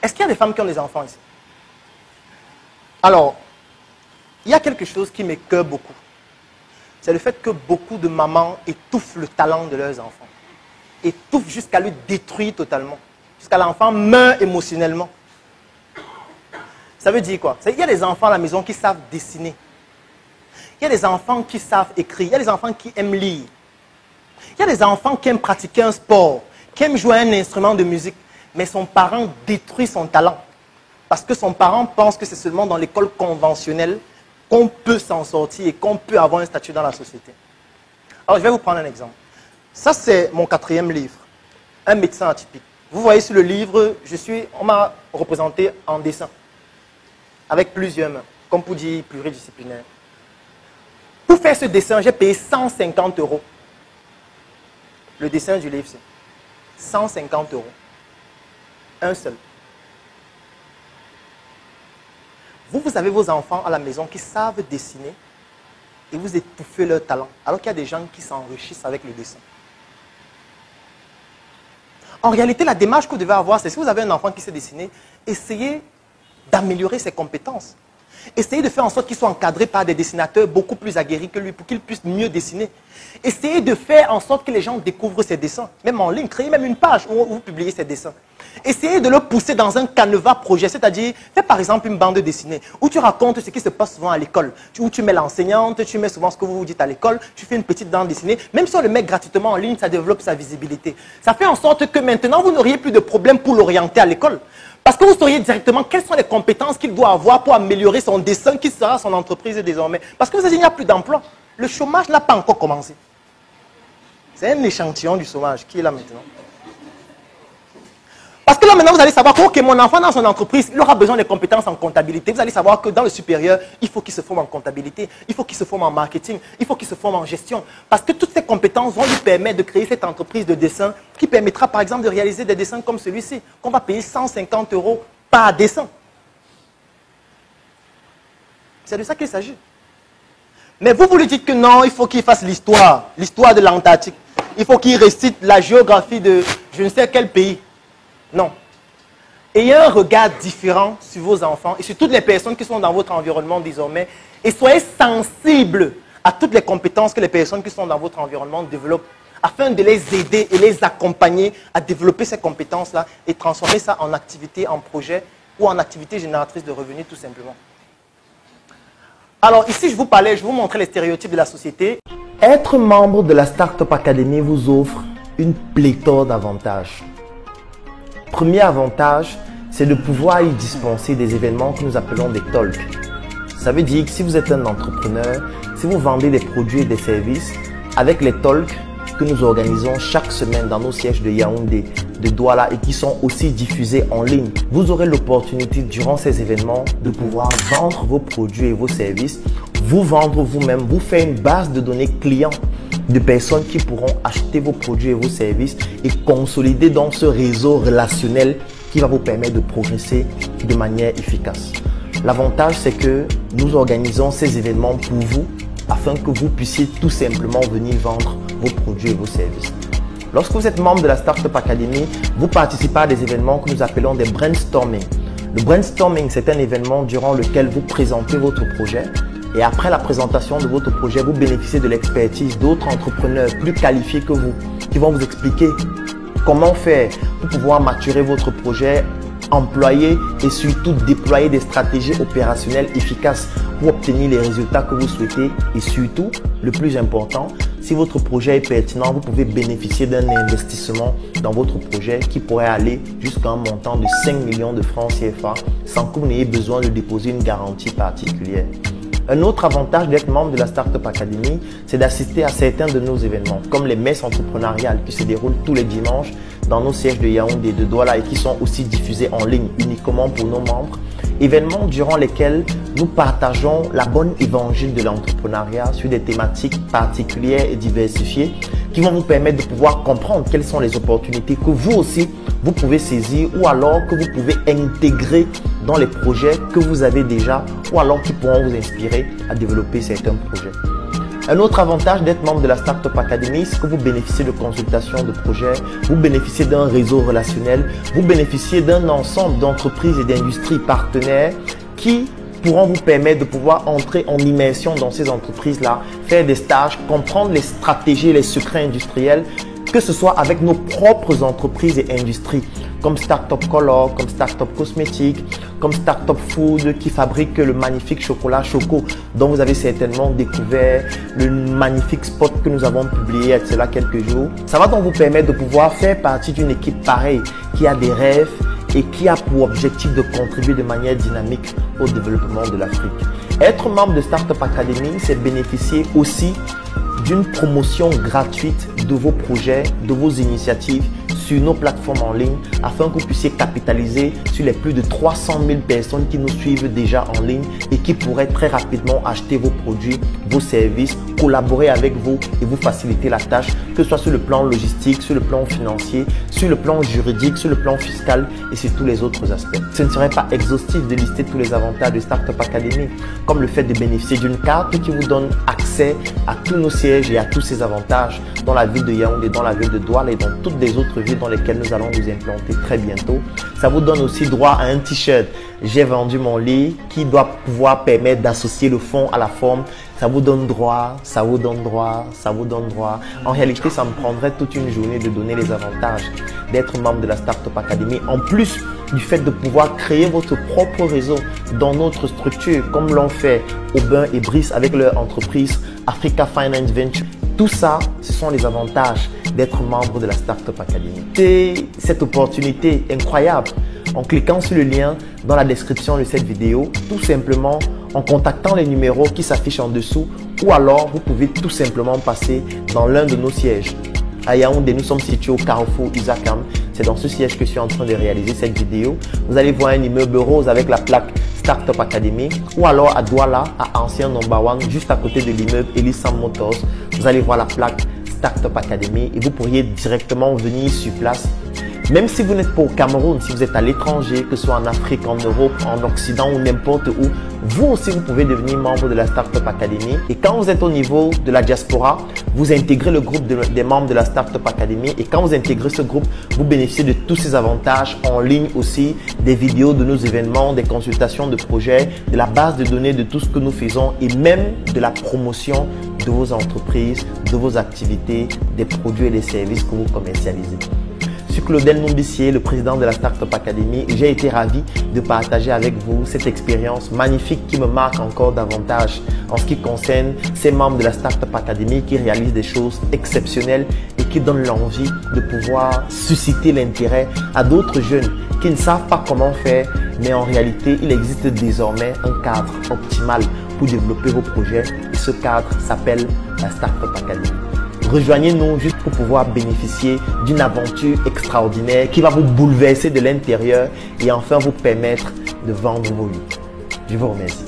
Est-ce qu'il y a des femmes qui ont des enfants ici? Alors, il y a quelque chose qui m'écoeure beaucoup. C'est le fait que beaucoup de mamans étouffent le talent de leurs enfants. Étouffent jusqu'à le détruire totalement. Jusqu'à l'enfant meurt émotionnellement. Ça veut dire quoi? Il y a des enfants à la maison qui savent dessiner. Il y a des enfants qui savent écrire. Il y a des enfants qui aiment lire. Il y a des enfants qui aiment pratiquer un sport, qui aiment jouer un instrument de musique. Mais son parent détruit son talent. Parce que son parent pense que c'est seulement dans l'école conventionnelle qu'on peut s'en sortir et qu'on peut avoir un statut dans la société. Alors, je vais vous prendre un exemple. Ça, c'est mon 4e livre, Un médecin atypique. Vous voyez sur le livre, on m'a représenté en dessin, avec plusieurs mains, comme pour dire pluridisciplinaire. Pour faire ce dessin, j'ai payé 150 €. Le dessin du livre, c'est 150 €. Un seul. Vous avez vos enfants à la maison qui savent dessiner et vous étouffez leur talent, alors qu'il y a des gens qui s'enrichissent avec le dessin. En réalité, la démarche que vous devez avoir, c'est si vous avez un enfant qui sait dessiner, essayez d'améliorer ses compétences. Essayez de faire en sorte qu'il soit encadré par des dessinateurs beaucoup plus aguerris que lui pour qu'il puisse mieux dessiner. Essayez de faire en sorte que les gens découvrent ses dessins, même en ligne. Créez même une page où vous publiez ses dessins. Essayez de le pousser dans un canevas projet, c'est-à-dire, fais par exemple une bande dessinée où tu racontes ce qui se passe souvent à l'école, où tu mets l'enseignante, tu mets souvent ce que vous vous dites à l'école, tu fais une petite bande dessinée. Même si on le met gratuitement en ligne, ça développe sa visibilité. Ça fait en sorte que maintenant, vous n'auriez plus de problème pour l'orienter à l'école. Parce que vous sauriez directement quelles sont les compétences qu'il doit avoir pour améliorer son dessin qui sera son entreprise désormais. Parce que vous savez, il n'y a plus d'emploi. Le chômage n'a pas encore commencé. C'est un échantillon du chômage qui est là maintenant. Parce que là maintenant, vous allez savoir que ok, mon enfant dans son entreprise, il aura besoin des compétences en comptabilité. Vous allez savoir que dans le supérieur, il faut qu'il se forme en comptabilité, il faut qu'il se forme en marketing, il faut qu'il se forme en gestion. Parce que toutes ces compétences vont lui permettre de créer cette entreprise de dessin qui permettra par exemple de réaliser des dessins comme celui-ci, qu'on va payer 150 € par dessin. C'est de ça qu'il s'agit. Mais vous lui dites que non, il faut qu'il fasse l'histoire de l'Antarctique. Il faut qu'il récite la géographie de je ne sais quel pays. Non. Ayez un regard différent sur vos enfants et sur toutes les personnes qui sont dans votre environnement désormais et soyez sensibles à toutes les compétences que les personnes qui sont dans votre environnement développent afin de les aider et les accompagner à développer ces compétences-là et transformer ça en activité, en projet ou en activité génératrice de revenus tout simplement. Alors ici, je vous montrais les stéréotypes de la société. Être membre de la Startup Academy vous offre une pléthore d'avantages. Premier avantage, c'est de pouvoir y dispenser des événements que nous appelons des talks. Ça veut dire que si vous êtes un entrepreneur, si vous vendez des produits et des services, avec les talks que nous organisons chaque semaine dans nos sièges de Yaoundé, de Douala et qui sont aussi diffusés en ligne, vous aurez l'opportunité durant ces événements de pouvoir vendre vos produits et vos services, vous vendre vous-même, vous faire une base de données clients de personnes qui pourront acheter vos produits et vos services et consolider dans ce réseau relationnel qui va vous permettre de progresser de manière efficace. L'avantage, c'est que nous organisons ces événements pour vous afin que vous puissiez tout simplement venir vendre vos produits et vos services. Lorsque vous êtes membre de la Startup Academy, vous participez à des événements que nous appelons des brainstorming. Le brainstorming, c'est un événement durant lequel vous présentez votre projet. Et après la présentation de votre projet, vous bénéficiez de l'expertise d'autres entrepreneurs plus qualifiés que vous qui vont vous expliquer comment faire pour pouvoir maturer votre projet, employer et surtout déployer des stratégies opérationnelles efficaces pour obtenir les résultats que vous souhaitez. Et surtout, le plus important, si votre projet est pertinent, vous pouvez bénéficier d'un investissement dans votre projet qui pourrait aller jusqu'à un montant de 5 millions de francs CFA sans que vous n'ayez besoin de déposer une garantie particulière. Un autre avantage d'être membre de la Startup Academy, c'est d'assister à certains de nos événements, comme les messes entrepreneuriales qui se déroulent tous les dimanches dans nos sièges de Yaoundé et de Douala et qui sont aussi diffusés en ligne uniquement pour nos membres. Événements durant lesquels nous partageons la bonne évangile de l'entrepreneuriat sur des thématiques particulières et diversifiées qui vont vous permettre de pouvoir comprendre quelles sont les opportunités que vous aussi, vous pouvez saisir ou alors que vous pouvez intégrer dans les projets que vous avez déjà ou alors qui pourront vous inspirer à développer certains projets. Un autre avantage d'être membre de la Startup Academy, c'est que vous bénéficiez de consultations de projets, vous bénéficiez d'un réseau relationnel, vous bénéficiez d'un ensemble d'entreprises et d'industries partenaires qui pourront vous permettre de pouvoir entrer en immersion dans ces entreprises-là, faire des stages, comprendre les stratégies et les secrets industriels, que ce soit avec nos propres entreprises et industries, comme Startup Color, comme Startup Cosmétique, comme Startup Food qui fabrique le magnifique chocolat Choco dont vous avez certainement découvert le magnifique spot que nous avons publié il y a de cela quelques jours. Ça va donc vous permettre de pouvoir faire partie d'une équipe pareille qui a des rêves et qui a pour objectif de contribuer de manière dynamique au développement de l'Afrique. Être membre de Startup Academy, c'est bénéficier aussi d'une promotion gratuite de vos projets, de vos initiatives sur nos plateformes en ligne afin que vous puissiez capitaliser sur les plus de 300 000 personnes qui nous suivent déjà en ligne et qui pourraient très rapidement acheter vos produits, vos services, collaborer avec vous et vous faciliter la tâche, que ce soit sur le plan logistique, sur le plan financier, sur le plan juridique, sur le plan fiscal et sur tous les autres aspects. Ce ne serait pas exhaustif de lister tous les avantages de Startup Academy, comme le fait de bénéficier d'une carte qui vous donne accès à tous nos sièges et à tous ces avantages dans la ville de Yaoundé, dans la ville de Douala et dans toutes les autres villes dans lesquelles nous allons nous implanter très bientôt. Ça vous donne aussi droit à un t-shirt « J'ai vendu mon lit » qui doit pouvoir permettre d'associer le fond à la forme. Ça vous donne droit, ça vous donne droit, ça vous donne droit. En réalité, ça me prendrait toute une journée de donner les avantages d'être membre de la Startup Academy. En plus du fait de pouvoir créer votre propre réseau dans notre structure, comme l'ont fait Aubin et Brice avec leur entreprise Africa Finance Venture. Tout ça, ce sont les avantages d'être membre de la Startup Academy. C'est cette opportunité incroyable en cliquant sur le lien dans la description de cette vidéo, tout simplement en contactant les numéros qui s'affichent en dessous, ou alors vous pouvez tout simplement passer dans l'un de nos sièges. À Yaoundé, nous sommes situés au Carrefour Isakam. C'est dans ce siège que je suis en train de réaliser cette vidéo. Vous allez voir un immeuble rose avec la plaque Startup Academy, ou alors à Douala, à Ancien Number One, juste à côté de l'immeuble Elisam Motors. Vous allez voir la plaque Startup Academy et vous pourriez directement venir sur place. Même si vous n'êtes pas au Cameroun, si vous êtes à l'étranger, que ce soit en Afrique, en Europe, en Occident ou n'importe où, vous aussi vous pouvez devenir membre de la Startup Academy. Et quand vous êtes au niveau de la diaspora, vous intégrez le groupe des membres de la Startup Academy. Et quand vous intégrez ce groupe, vous bénéficiez de tous ces avantages en ligne aussi, des vidéos de nos événements, des consultations de projets, de la base de données de tout ce que nous faisons et même de la promotion de vos entreprises, de vos activités, des produits et des services que vous commercialisez. Je suis Claudel Numbissier, le président de la Startup Academy. J'ai été ravi de partager avec vous cette expérience magnifique qui me marque encore davantage en ce qui concerne ces membres de la Startup Academy qui réalisent des choses exceptionnelles et qui donnent l'envie de pouvoir susciter l'intérêt à d'autres jeunes qui ne savent pas comment faire, mais en réalité, il existe désormais un cadre optimal pour développer vos projets. Et ce cadre s'appelle la Startup Academy. Rejoignez-nous juste pour pouvoir bénéficier d'une aventure extraordinaire qui va vous bouleverser de l'intérieur et enfin vous permettre de vendre vos vies. Je vous remercie.